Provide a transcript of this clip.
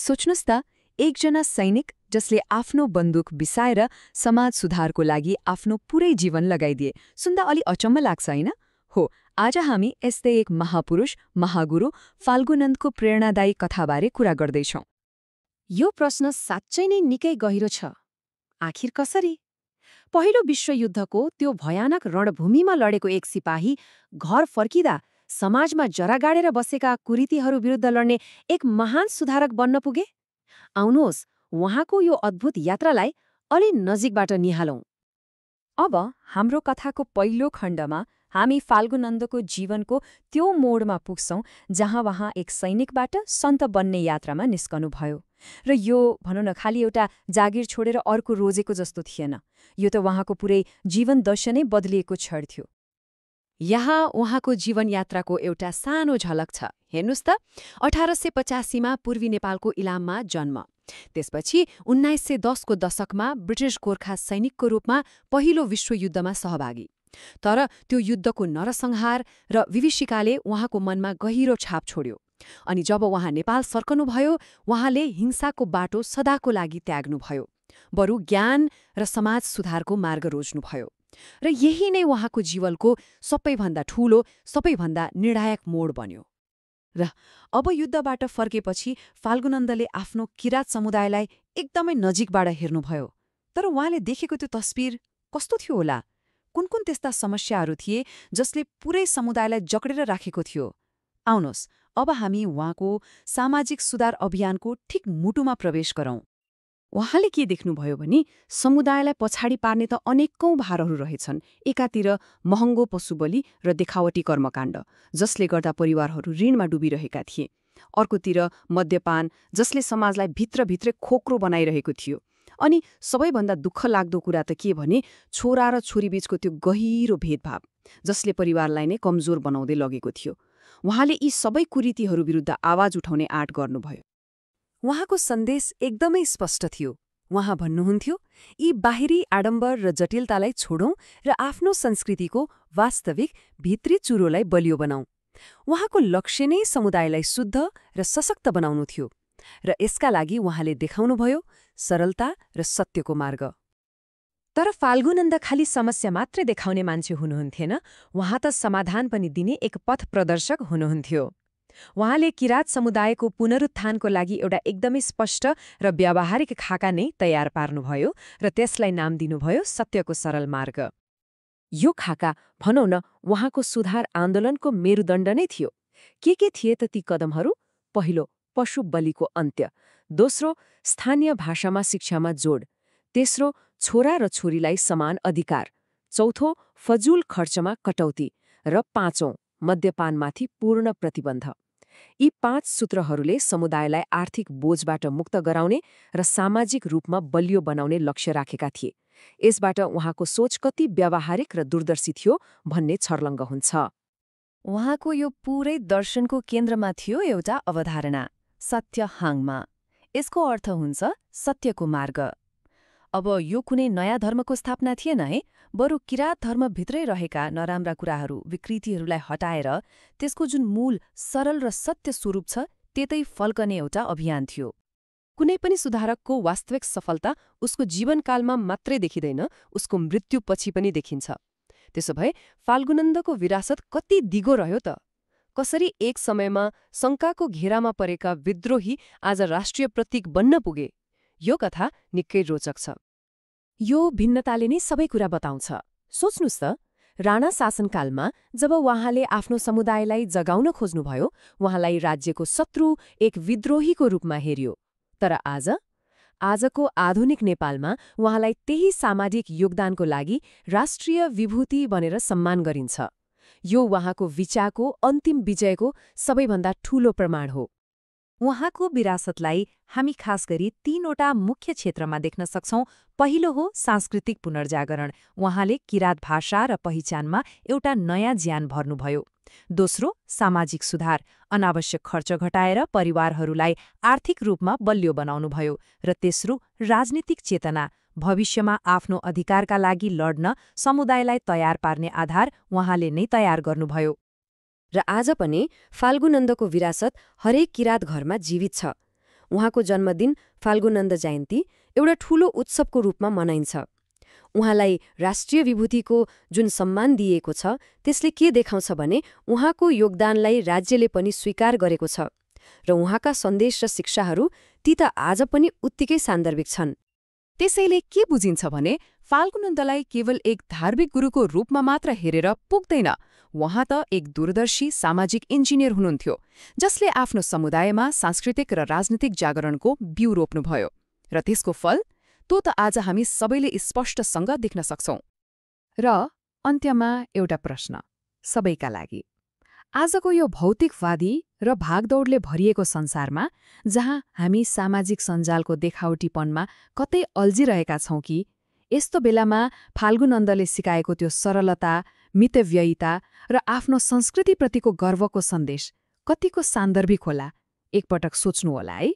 सोच्नुस् त, एकजना सैनिक जसले आफ्नो बन्दुक बिसाएर समाज सुधारको लागि आफ्नो पुरै जीवन लगाइदिए। सुन्दा अलि अचम्म लाग्छ हैन? हो, आज हामी यस्तै एक महापुरुष, महागुरु फाल्गुनन्दको प्रेरणादायी कथाबारे कुरा गर्दैछौं। यो प्रश्न साँच्चै नै निकै गहिरो छ। आखिर कसरी? पहिलो विश्वयुद्धको त्यो भयानक रणभूमिमा लडेको एक सिपाही घर फर्किँदा समाजमा जरा गाडेर बसेका कुरीतिहरू विरुद्ध लड्ने एक महान सुधारक बन्न पुगे। आउनुहोस्, उहाँको यो अद्भुत यात्रालाई अलि नजिकबाट निहालौं। अब हाम्रो कथाको पहिलो खण्डमा हामी फाल्गुनन्दको जीवनको त्यो मोडमा पुग्छौं जहाँ उहाँ एक सैनिकबाट सन्त बन्ने यात्रामा निस्कनुभयो। र यो भनौँ न खालि एउटा जागिर छोडेर अर्को रोजेको जस्तो थिएन। यो त उहाँको पुरै जीवन दर्शनै बदलिएको क्षण थियो। यहाँ उहाँको जीवन यात्राको एउटा सानो झलक छ। हेर्नुस् त, 1885 मा पूर्वी नेपालको इलाममा जन्म। त्यसपछि 1910 को दशकमा ब्रिटिश गोर्खा सैनिकको रूपमा पहिलो विश्वयुद्धमा सहभागी। तर त्यो युद्धको नरसंहार र विभीषिकाले उहाँको मनमा गहिरो छाप छोड्यो। अनि जब उहाँ नेपाल फर्कनुभयो, उहाँले हिंसाको बाटो सदाको लागि त्याग्नुभयो। बरु ज्ञान र समाज सुधारको मार्ग रोज्नुभयो। र यही नै उहाँको जीवनको सबैभन्दा ठूलो, सबैभन्दा निर्णायक मोड बन्यो। र अब युद्धबाट फर्केपछि फाल्गुनन्दले आफ्नो किराँत समुदायलाई एकदमै नजिकबाट हेर्नुभयो। तर उहाँले देखेको त्यो तस्बिर कस्तो थियो होला? कुन त्यस्ता समस्याहरू थिए जसले पुरै समुदायलाई जकडेर राखेको थियो? आउनुहोस्, अब हामी उहाँको सामाजिक सुधार अभियानको ठिक मुटुमा प्रवेश गरौँ। उहाँले के देख्नुभयो भने समुदायलाई पछाडि पार्ने त अनेकौं भारहरू रहेछन्। एकातिर महँगो पशुबलि र देखावटी कर्मकाण्ड, जसले गर्दा परिवारहरू ऋणमा डुबिरहेका थिए। अर्कोतिर मद्यपान, जसले समाजलाई भित्रभित्रै खोक्रो बनाइरहेको थियो। अनि सबैभन्दा दुःख लाग्दो कुरा त के भने छोरा र छोरीबीचको त्यो गहिरो भेदभाव, जसले परिवारलाई नै कमजोर बनाउँदै लगेको थियो। उहाँले यी सबै कुरीतिहरू विरुद्ध आवाज उठाउने आँट गर्नुभयो। उहाँको सन्देश एकदमै स्पष्ट थियो। उहाँ भन्नुहुन्थ्यो, यी बाहिरी आडम्बर र जटिलतालाई छोडौं र आफ्नो संस्कृतिको वास्तविक भित्री चुरोलाई बलियो बनाऊं। उहाँको लक्ष्य नै समुदायलाई शुद्ध र सशक्त बनाउनु थियो। र यसका लागि उहाँले देखाउनुभयो सरलता र सत्यको मार्ग। तर फाल्गुनन्द खालि समस्या मात्रै देखाउने मान्छे हुनुहुन्थेन, उहाँ त समाधान पनि दिने एक पथ प्रदर्शक हुनुहुन्थ्यो। उहाँले किराँत समुदायको पुनरुत्थानको लागि एउटा एकदमै स्पष्ट र व्यावहारिक खाका नै तयार पार्नुभयो र त्यसलाई नाम दिनुभयो सत्यको सरल मार्ग। यो खाका भनौँ न उहाँको सुधार आन्दोलनको मेरुदण्ड नै थियो। के थिए त ती कदमहरू? पहिलो, पशु बलिको अन्त्य। दोस्रो, स्थानीय भाषामा शिक्षामा जोड। तेस्रो, छोरा र छोरीलाई समान अधिकार। चौथो, फजुल खर्चमा कटौती। र पाँचौं, मद्यपानमाथि पूर्ण प्रतिबन्ध। यी 5 सूत्रहरूले समुदायलाई आर्थिक बोझबाट मुक्त गराउने र सामाजिक रूपमा बलियो बनाउने लक्ष्य राखेका थिए। यसबाट उहाँको सोच कति व्यावहारिक र दूरदर्शी थियो भन्ने छर्लङ्ग हुन्छ। उहाँको यो पुरै दर्शनको केन्द्रमा थियो एउटा अवधारणा, सत्य हाङमा। यसको अर्थ हुन्छ सत्यको मार्ग। अब यो कुनै नयाँ धर्मको स्थापना थिएन है, बरु किराँत धर्मभित्रै रहेका नराम्रा कुराहरू, विकृतिहरूलाई हटाएर त्यसको जुन मूल सरल र सत्य स्वरूप छ त्यतै फल्कने एउटा अभियान थियो। कुनै पनि सुधारकको वास्तविक सफलता उसको जीवनकालमा मात्रै देखिँदैन, उसको मृत्युपछि पनि देखिन्छ। त्यसो भए फाल्गुनन्दको विरासत कति दिगो रह्यो त? कसरी एक समयमा शङ्काको घेरामा परेका विद्रोही आज राष्ट्रिय प्रतीक बन्न पुगे? यो कथा निकै रोचक छ। यो भिन्नताले नै सबै कुरा बताउँछ। सोच्नुस् त, राणा शासनकालमा जब उहाँले आफ्नो समुदायलाई जगाउन खोज्नुभयो, उहाँलाई राज्यको शत्रु, एक विद्रोहीको रूपमा हेरियो। तर आजको आधुनिक नेपालमा उहाँलाई त्यही सामाजिक योगदानको लागि राष्ट्रिय विभूति भनेर सम्मान गरिन्छ। यो उहाँको विचारको अन्तिम विजयको सबैभन्दा ठूलो प्रमाण हो। उहाँको विरासतलाई हामी खास गरी 3वटा मुख्य क्षेत्रमा देख्न सक्छौं। पहिलो हो सांस्कृतिक पुनर्जागरण। उहाँले किराँत भाषा र पहिचानमा एउटा नयाँ ज्यान भर्नुभयो। दोस्रो, सामाजिक सुधार। अनावश्यक खर्च घटाएर परिवारहरूलाई आर्थिक रूपमा बलियो बनाउनुभयो। र तेस्रो, राजनीतिक चेतना। भविष्यमा आफ्नो अधिकारका लागि लड्न समुदायलाई तयार पार्ने आधार उहाँले नै तयार गर्नुभयो। र आज पनि फाल्गुनन्दको विरासत हरेक किराँत घरमा जीवित छ। उहाँको जन्मदिन फाल्गुनन्द जयन्ती एउटा ठूलो उत्सवको रूपमा मनाइन्छ। उहाँलाई राष्ट्रिय विभूतिको जुन सम्मान दिएको छ त्यसले के देखाउँछ भने उहाँको योगदानलाई राज्यले पनि स्वीकार गरेको छ र उहाँका सन्देश र शिक्षाहरू ती त आज पनि उत्तिकै सान्दर्भिक छन्। त्यसैले के बुझिन्छ भने फाल्गुनन्दलाई केवल एक धार्मिक गुरुको रूपमा मात्र हेरेर पुग्दैन। उहाँ त एक दूरदर्शी सामाजिक इन्जिनियर हुनुहुन्थ्यो जसले आफ्नो समुदायमा सांस्कृतिक र राजनीतिक जागरणको बिउ रोप्नुभयो र त्यसको फल त आज हामी सबैले स्पष्टसँग देख्न सक्छौं। र अन्त्यमा एउटा प्रश्न सबैका लागि, आजको यो भौतिकवादी र भागदौडले भरिएको संसारमा जहाँ हामी सामाजिक सञ्जालको देखावटीपनमा कतै अल्झिरहेका छौं कि यस्तो बेलामा फाल्गुनन्दले सिकाएको त्यो सरलता, मितव्ययिता र आफ्नो संस्कृतिप्रतिको गर्वको सन्देश कतिको सान्दर्भिक होला एकपटक सोच्नु होला है।